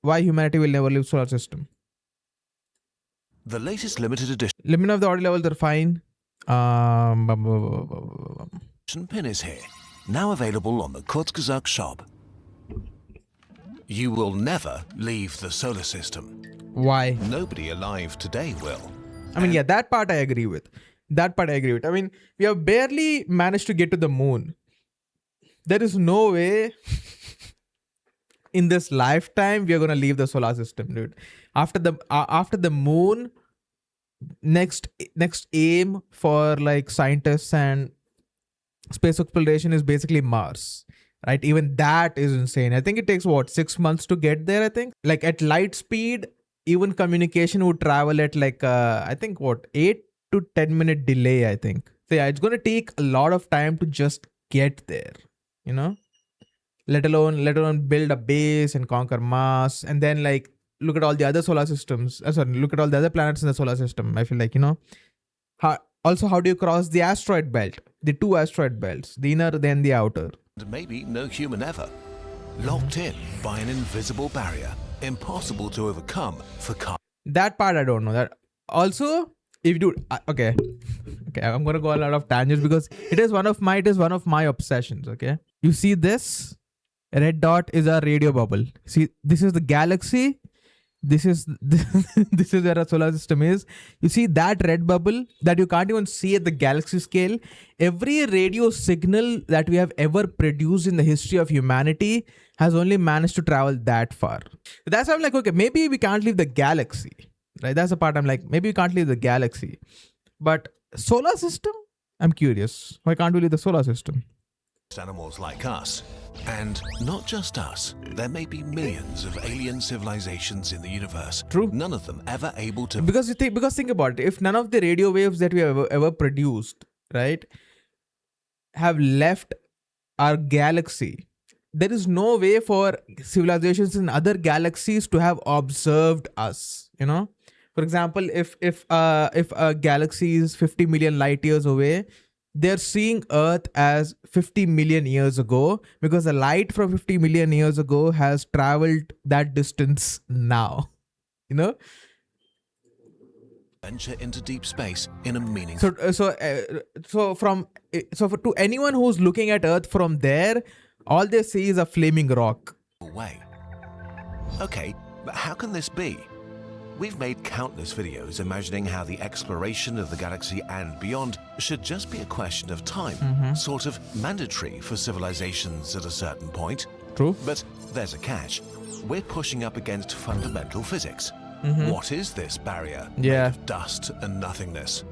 why humanity will never leave solar system. The latest limited edition Limit of the audio levels are fine. pin is here, now available on the Kurzgesagt shop. You will never leave the solar system. Why? Nobody alive today will. I mean, yeah, that part I agree with. I mean, we have barely managed to get to the moon. There is no way in this lifetime we are gonna leave the solar system, dude. After the moon, next aim for like scientists and space exploration is basically Mars, right? Even that is insane. I think it takes 6 months to get there. I think like at light speed, even communication would travel at like I think 8 to 10 minute delay. I think so. Yeah, it's gonna take a lot of time to just get there. You know, let alone build a base and conquer Mars, and then like look at all the other solar systems. Look at all the other planets in the solar system. I feel like, how do you cross the asteroid belt? The 2 asteroid belts, the inner then the outer. Maybe no human ever. Locked in by an invisible barrier, impossible to overcome for That part I don't know. That also, if you do okay, I'm gonna go a lot of tangents because it is one of my obsessions. Okay, you see this red dot is a radio bubble. See, this is the galaxy. This is this is where a solar system is. You see that red bubble that you can't even see at the galaxy scale. Every radio signal that we have ever produced in the history of humanity has only managed to travel that far. That's why I'm like, okay, maybe we can't leave the galaxy, right? That's the part I'm like, maybe we can't leave the galaxy, but solar system, I'm curious. Why can't we leave the solar system? animals like us. And not just us, there may be millions of alien civilizations in the universe. True. None of them ever able to... Because think about it. If none of the radio waves that we have ever produced, right, have left our galaxy, there is no way for civilizations in other galaxies to have observed us, you know? For example, if a galaxy is 50 million light years away, they're seeing Earth as 50 million years ago because the light from 50 million years ago has traveled that distance now, you know? venture into deep space in a meaningful... So to anyone who's looking at Earth from there, all they see is a flaming rock. way. Okay, but how can this be? We've made countless videos imagining how the exploration of the galaxy and beyond should just be a question of time, sort of mandatory for civilizations at a certain point. True. But there's a catch. We're pushing up against fundamental physics. What is this barrier made of dust and nothingness?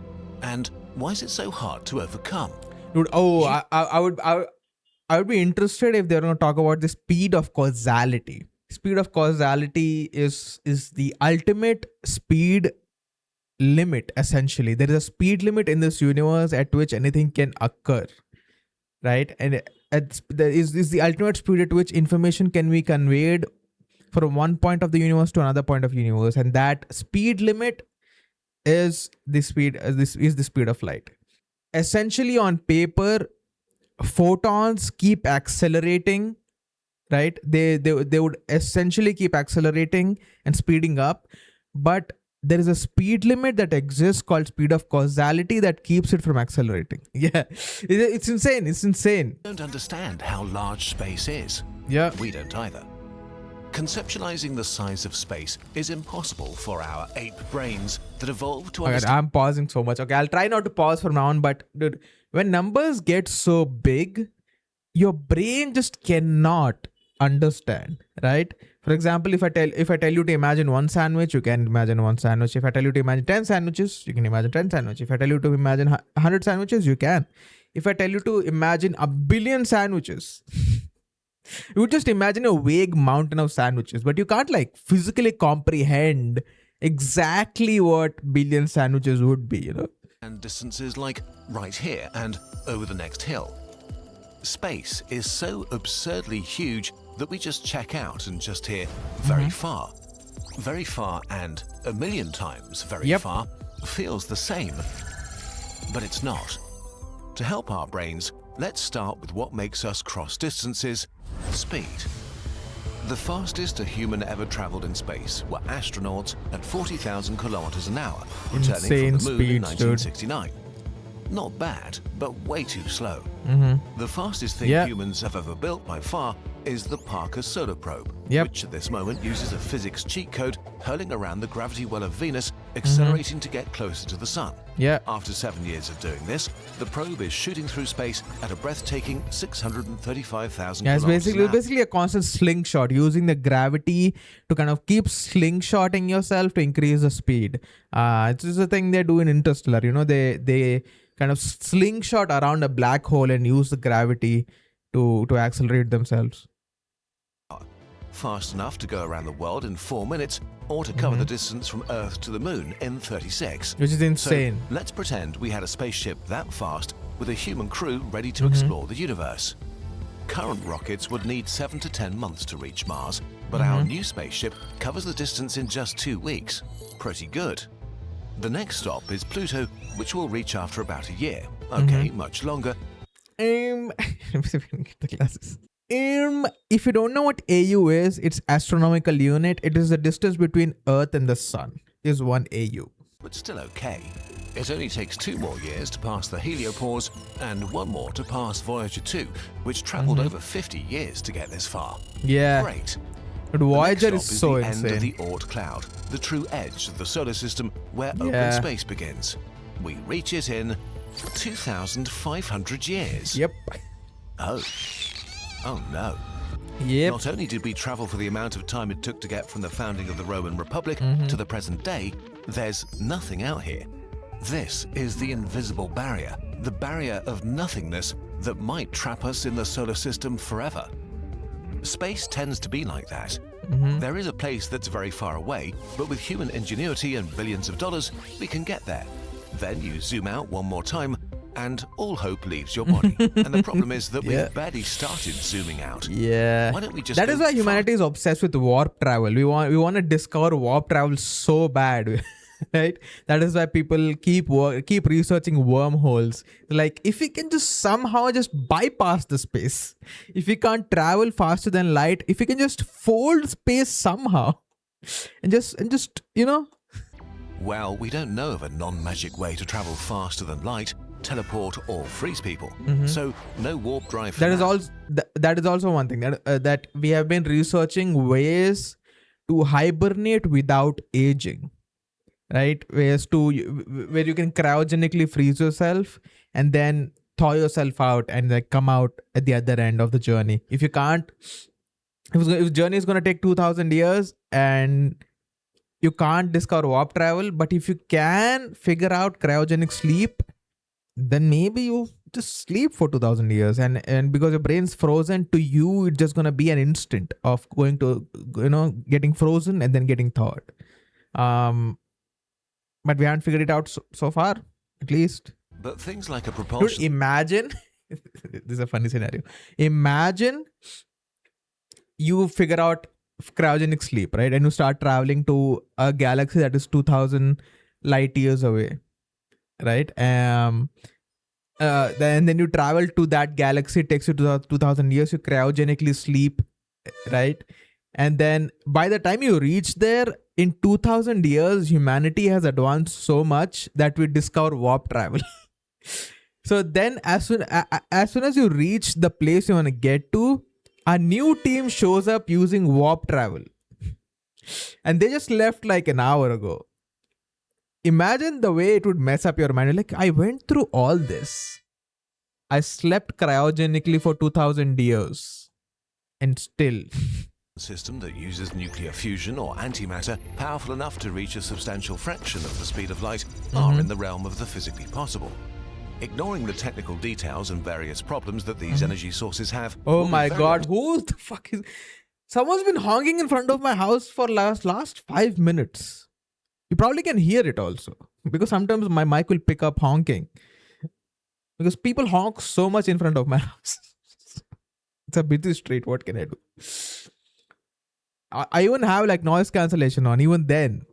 And why is it so hard to overcome? Dude, I would be interested if they're going to talk about the speed of causality. Speed of causality is the ultimate speed limit, essentially. There is a speed limit in this universe at which anything can occur, right? And there is the ultimate speed at which information can be conveyed from one point of the universe to another point of the universe, and that speed limit is the speed of light. Essentially, on paper, photons keep accelerating, right? They would essentially keep accelerating and speeding up, but there is a speed limit that exists called speed of causality that keeps it from accelerating. Yeah, it's insane. It's insane. We don't understand how large space is. Yeah, we don't either. Conceptualizing the size of space is impossible for our ape brains that evolved to understand. Okay, I'm pausing so much. Okay, I'll try not to pause from now on, but dude, when numbers get so big, your brain just cannot understand, right? For example, if I tell you to imagine one sandwich, you can imagine one sandwich. If I tell you to imagine 10 sandwiches, you can imagine 10 sandwiches. If I tell you to imagine 100 sandwiches, you can. If I tell you to imagine a billion sandwiches, you would just imagine a vague mountain of sandwiches, but you can't like physically comprehend exactly what billion sandwiches would be, you know? And distances like right here and over the next hill. Space is so absurdly huge that we just check out and just hear very far. Very far and a million times very far feels the same, but it's not. To help our brains, let's start with what makes us cross distances: speed. The fastest a human ever traveled in space were astronauts at 40,000 kilometers an hour, returning Insane from the moon in speeds, dude. 1969. Not bad, but way too slow. The fastest thing Yeah. humans have ever built by far is the Parker Solar Probe, Yep. which at this moment uses a physics cheat code hurling around the gravity well of Venus, accelerating to get closer to the Sun. Yeah. After 7 years of doing this, the probe is shooting through space at a breathtaking 635,000 Yeah, it's kilometers an hour. basically a constant slingshot, using the gravity to kind of keep slingshotting yourself to increase the speed. It's just a thing they do in Interstellar. You know, they kind of slingshot around a black hole and use the gravity to accelerate themselves. Fast enough to go around the world in 4 minutes, or to cover the distance from Earth to the Moon in 36. Which is insane. So let's pretend we had a spaceship that fast with a human crew ready to explore the universe. Current rockets would need 7 to 10 months to reach Mars, but our new spaceship covers the distance in just 2 weeks. Pretty good. The next stop is Pluto, which will reach after about a year. Okay, much longer. Let me see if I can get the glasses. If you don't know what AU is, it's astronomical unit. It is the distance between Earth and the Sun. Is 1 AU. But still okay. It only takes 2 more years to pass the heliopause and 1 more to pass Voyager 2, which traveled over 50 years to get this far. Yeah. Great. But The Voyager next is stop so is the end of insane. the Oort cloud, the true edge of the solar system where open Yeah. space begins. We reach it in 2,500 years. Yep. Oh no. Yep. Not only did we travel for the amount of time it took to get from the founding of the Roman Republic to the present day, there's nothing out here. This is the invisible barrier, the barrier of nothingness that might trap us in the solar system forever. Space tends to be like that. There is a place that's very far away, but with human ingenuity and billions of dollars, we can get there. Then you zoom out one more time, and all hope leaves your body. And the problem is that Yeah. we've barely started zooming out. Yeah. Why don't we just That go is why far- humanity is obsessed with warp travel. We want to discover warp travel so bad. Right? That is why people keep researching wormholes. Like, if we can just somehow just bypass the space, if we can't travel faster than light, if we can just fold space somehow, and just Well, we don't know of a non-magic way to travel faster than light, teleport, or freeze people. So no warp drive for that is now. also that is also one thing that we have been researching ways to hibernate without aging. Right, ways to where you can cryogenically freeze yourself and then thaw yourself out and like come out at the other end of the journey. If you can't, if the journey is going to take 2,000 years and you can't discover warp travel, but if you can figure out cryogenic sleep, then maybe you just sleep for 2,000 years and because your brain's frozen, to you it's just going to be an instant of going to getting frozen and then getting thawed. But we haven't figured it out so far, at least. But things like a Dude, propulsion imagine, this is a funny scenario. Imagine you figure out cryogenic sleep, right? And you start traveling to a galaxy that is 2,000 light years away, right? Then you travel to that galaxy, it takes you to 2,000 years, you cryogenically sleep, right? And then by the time you reach there, in 2,000 years, humanity has advanced so much that we discover warp travel. So then as soon as you reach the place you want to get to, a new team shows up using warp travel. And they just left like an hour ago. Imagine the way it would mess up your mind. Like, I went through all this. I slept cryogenically for 2,000 years. And still... system that uses nuclear fusion or antimatter powerful enough to reach a substantial fraction of the speed of light are in the realm of the physically possible. Ignoring the technical details and various problems that these energy sources have. Oh will be my very god, who the fuck is... Someone's been honking in front of my house for last 5 minutes. You probably can hear it also. Because sometimes my mic will pick up honking. Because people honk so much in front of my house. It's a busy street, what can I do? I even have like noise cancellation on, even then.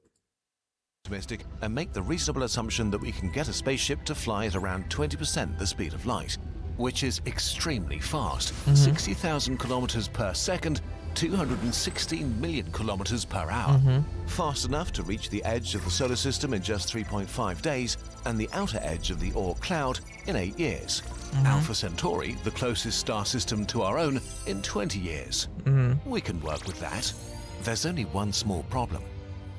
optimistic and make the reasonable assumption that we can get a spaceship to fly at around 20% the speed of light, which is extremely fast, 60,000 kilometers per second, 216 million kilometers per hour, fast enough to reach the edge of the solar system in just 3.5 days and the outer edge of the Oort cloud in 8 years. Alpha Centauri, the closest star system to our own, in 20 years. We can work with that. There's only one small problem.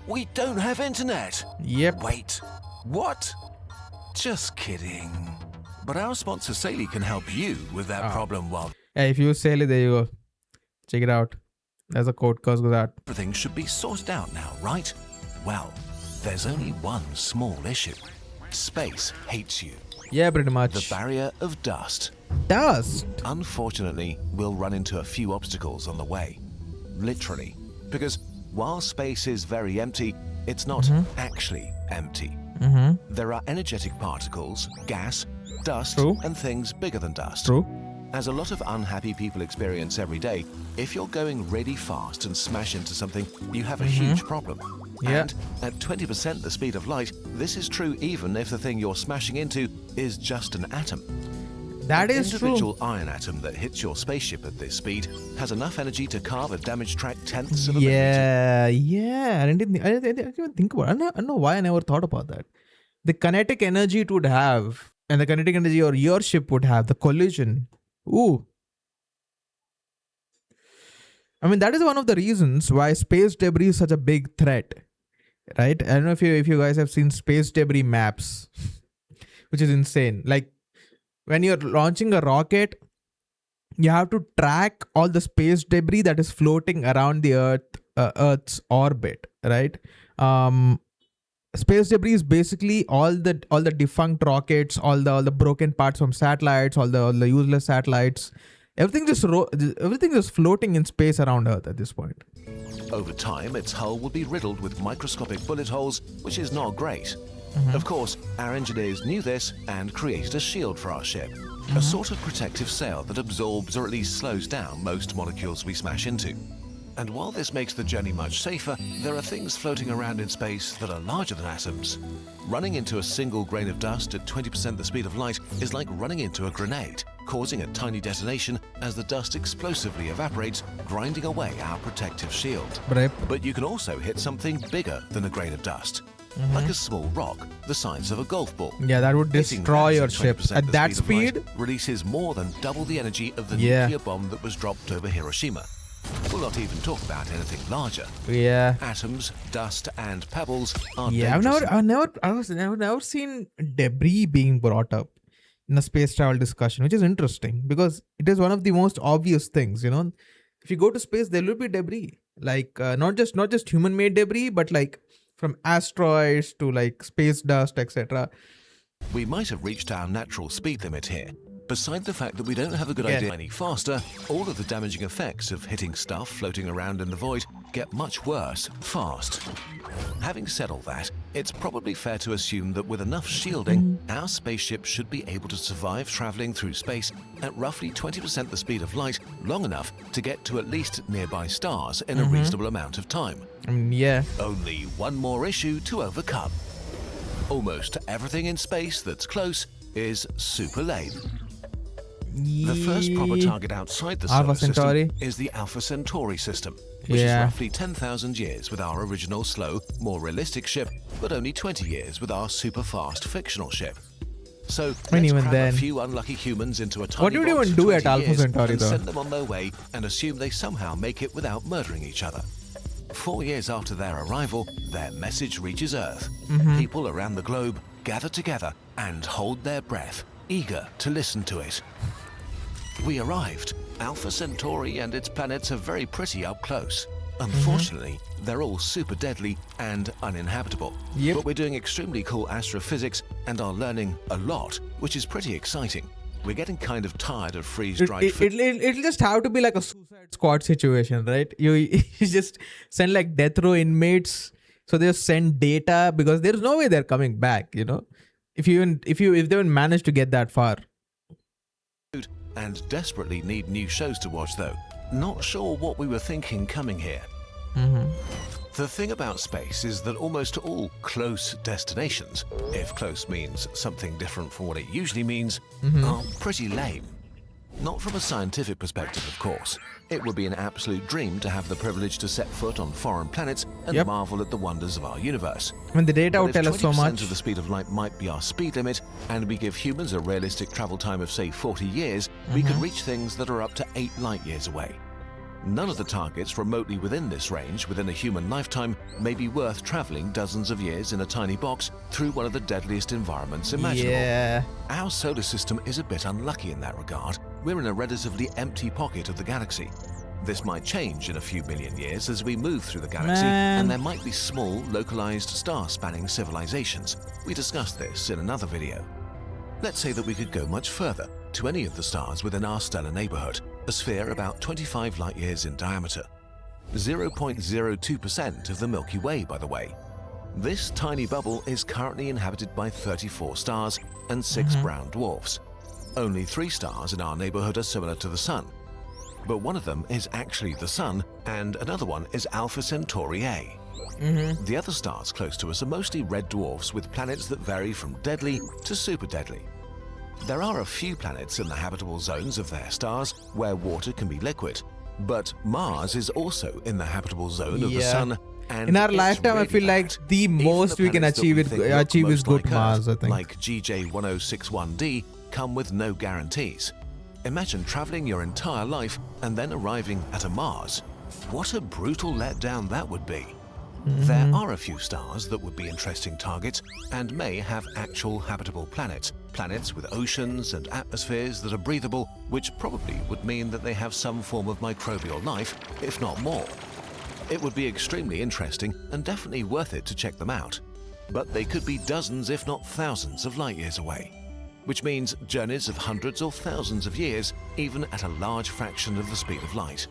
We don't have internet. Yep. Wait, what? Just kidding. But our sponsor Saley can help you with that problem while Yeah, if you use Saley, there you go. Check it out. There's a code goes with that. everything should be sorted out now, right? Well, there's only one small issue. Space hates you. Yeah, pretty much. The barrier of dust. Dust. Unfortunately, we'll run into a few obstacles on the way. Literally. Because while space is very empty, it's not actually empty. There are energetic particles, gas, dust, True. and things bigger than dust. True. As a lot of unhappy people experience every day, if you're going really fast and smash into something, you have a huge problem. Yeah. And at 20% the speed of light, this is true even if the thing you're smashing into is just an atom. That An is true. individual iron atom that hits your spaceship at this speed has enough energy to carve a damaged track tenths of a millimeter. Yeah. I didn't even think about it. I don't know why I never thought about that. The kinetic energy it would have, and the kinetic energy or your ship would have, the collision. Ooh. I mean, that is one of the reasons why space debris is such a big threat, right? I don't know if you guys have seen space debris maps, which is insane. Like when you're launching a rocket, you have to track all the space debris that is floating around the Earth's orbit, right? Space debris is basically all the defunct rockets, all the broken parts from satellites, all the useless satellites. Everything just floating in space around Earth at this point. Over time, its hull will be riddled with microscopic bullet holes, which is not great. Of course, our engineers knew this and created a shield for our ship, a sort of protective sail that absorbs or at least slows down most molecules we smash into. And while this makes the journey much safer, there are things floating around in space that are larger than atoms. Running into a single grain of dust at 20% the speed of light is like running into a grenade, causing a tiny detonation as the dust explosively evaporates, grinding away our protective shield. But you can also hit something bigger than a grain of dust, like a small rock the size of a golf ball. Yeah, that would Hitting destroy that your at ship 20% at the that of light speed. releases more than double the energy of the Yeah. nuclear bomb that was dropped over Hiroshima. We'll not even talk about anything larger. Yeah. Atoms, dust, and pebbles are Yeah, dangerous. I've never seen debris being brought up in a space travel discussion, which is interesting because it is one of the most obvious things. You know, if you go to space, there will be debris, like not just human-made debris, but like from asteroids to like space dust, etc. We might have reached our natural speed limit here. Beside the fact that we don't have a good idea any faster, all of the damaging effects of hitting stuff floating around in the void get much worse fast. Having said all that, it's probably fair to assume that with enough shielding, our spaceship should be able to survive traveling through space at roughly 20% the speed of light, long enough to get to at least nearby stars in a reasonable amount of time. Yeah. Only one more issue to overcome. Almost everything in space that's close is super lame. The first proper target outside the solar Alpha Centauri. system is the Alpha Centauri system, which is roughly 10,000 years with our original slow, more realistic ship, but only 20 years with our super fast fictional ship. So let's even cram then. a few unlucky humans into a tiny What would you box even for do at 20 Alpha years Centauri, and though? send them on their way and assume they somehow make it without murdering each other. 4 years after their arrival, their message reaches Earth. People around the globe gather together and hold their breath, eager to listen to it. We arrived. Alpha Centauri and its planets are very pretty up close. Unfortunately, they're all super deadly and uninhabitable. Yep. But we're doing extremely cool astrophysics and are learning a lot, which is pretty exciting. We're getting kind of tired of freeze-dried It'll just have to be like a Suicide Squad situation, right? You just send like death row inmates, so they just send data because there's no way they're coming back. You know, if they even manage to get that far. and desperately need new shows to watch though. Not sure what we were thinking coming here. The thing about space is that almost all close destinations, if close means something different from what it usually means, are pretty lame. Not from a scientific perspective, of course. It would be an absolute dream to have the privilege to set foot on foreign planets and marvel at the wonders of our universe. When the data would But tell if us so 20% much. of the speed of light might be our speed limit, and we give humans a realistic travel time of, say, 40 years, we could reach things that are up to 8 light years away. None of the targets remotely within this range within a human lifetime may be worth traveling dozens of years in a tiny box through one of the deadliest environments imaginable. Yeah. Our solar system is a bit unlucky in that regard. We're in a relatively empty pocket of the galaxy. This might change in a few million years as we move through the galaxy, and there might be small, localized star-spanning civilizations. We discussed this in another video. Let's say that we could go much further, to any of the stars within our stellar neighborhood, a sphere about 25 light years in diameter. 0.02% of the Milky Way, by the way. This tiny bubble is currently inhabited by 34 stars and 6 brown dwarfs. Only 3 stars in our neighborhood are similar to the Sun. But one of them is actually the Sun, and another one is Alpha Centauri A. The other stars close to us are mostly red dwarfs with planets that vary from deadly to super deadly. There are a few planets in the habitable zones of their stars where water can be liquid, but Mars is also in the habitable zone of the Sun. And in our it's lifetime, I really feel like bad. the Even most the we can planets that achieve think look is most good like Mars, I Earth, think. like GJ1061d, come with no guarantees. Imagine traveling your entire life and then arriving at a Mars. What a brutal letdown that would be. There are a few stars that would be interesting targets and may have actual habitable planets. Planets with oceans and atmospheres that are breathable, which probably would mean that they have some form of microbial life, if not more. It would be extremely interesting and definitely worth it to check them out. But they could be dozens, if not thousands, of light years away, which means journeys of hundreds or thousands of years, even at a large fraction of the speed of light.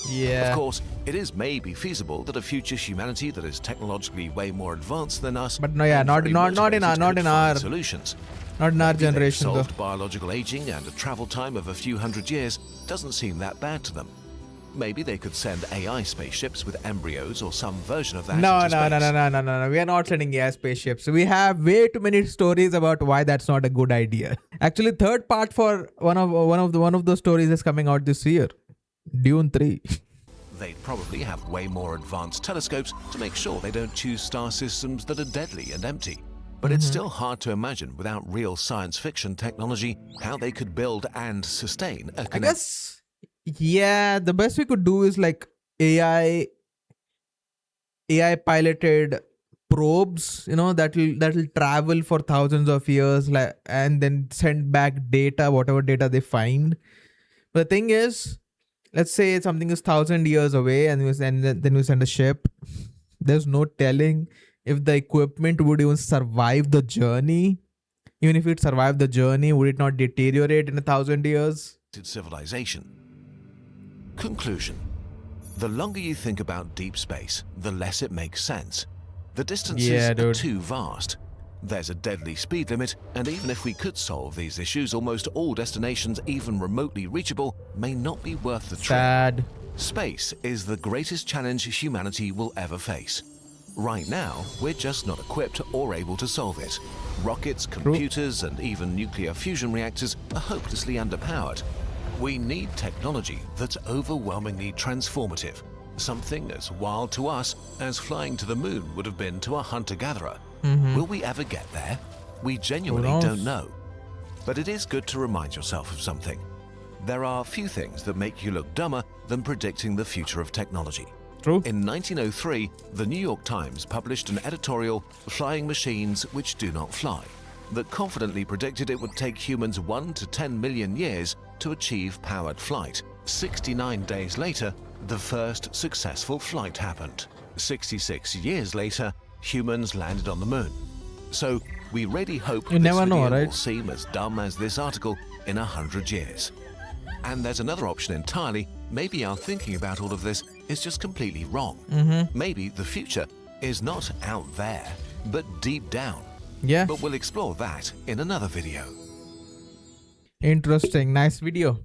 Yeah. Of course, it is maybe feasible that a future humanity that is technologically way more advanced than us, But no, yeah, and not very in motivated our could find our solutions. not in our Maybe they've generation though. solved biological aging, and a travel time of a few hundred years doesn't seem that bad to them. Maybe they could send AI spaceships with embryos or some version of that No, into no, no, space. no, no, no, no, no. We are not sending AI spaceships. We have way too many stories about why that's not a good idea. Actually, third part for one of those stories is coming out this year. Dune 3. They'd probably have way more advanced telescopes to make sure they don't choose star systems that are deadly and empty. But it's still hard to imagine without real science fiction technology how they could build and sustain a I guess, yeah, the best we could do is like AI piloted probes, that'll travel for thousands of years, like, and then send back data, whatever data they find. But the thing is, let's say something is 1,000 years away, and then we send a ship. There's no telling if the equipment would even survive the journey. Even if it survived the journey, would it not deteriorate in 1,000 years? civilization. Conclusion. The longer you think about deep space, the less it makes sense. The distances are too vast. There's a deadly speed limit, and even if we could solve these issues, almost all destinations even remotely reachable may not be worth the trip. Sad. Space is the greatest challenge humanity will ever face. Right now, we're just not equipped or able to solve it. Rockets, computers, and even nuclear fusion reactors are hopelessly underpowered. We need technology that's overwhelmingly transformative, something as wild to us as flying to the moon would have been to a hunter-gatherer. Will we ever get there? We genuinely don't know. But it is good to remind yourself of something. There are few things that make you look dumber than predicting the future of technology. True. In 1903, the New York Times published an editorial, Flying Machines Which Do Not Fly, that confidently predicted it would take humans 1 to 10 million years to achieve powered flight. 69 days later, the first successful flight happened. 66 years later, humans landed on the moon. So we really hope You this never know, video right? will seem as dumb as this article in 100 years. And there's another option entirely. Maybe our thinking about all of this is just completely wrong. Maybe the future is not out there, but deep down. Yeah. But we'll explore that in another video. Interesting. Nice video.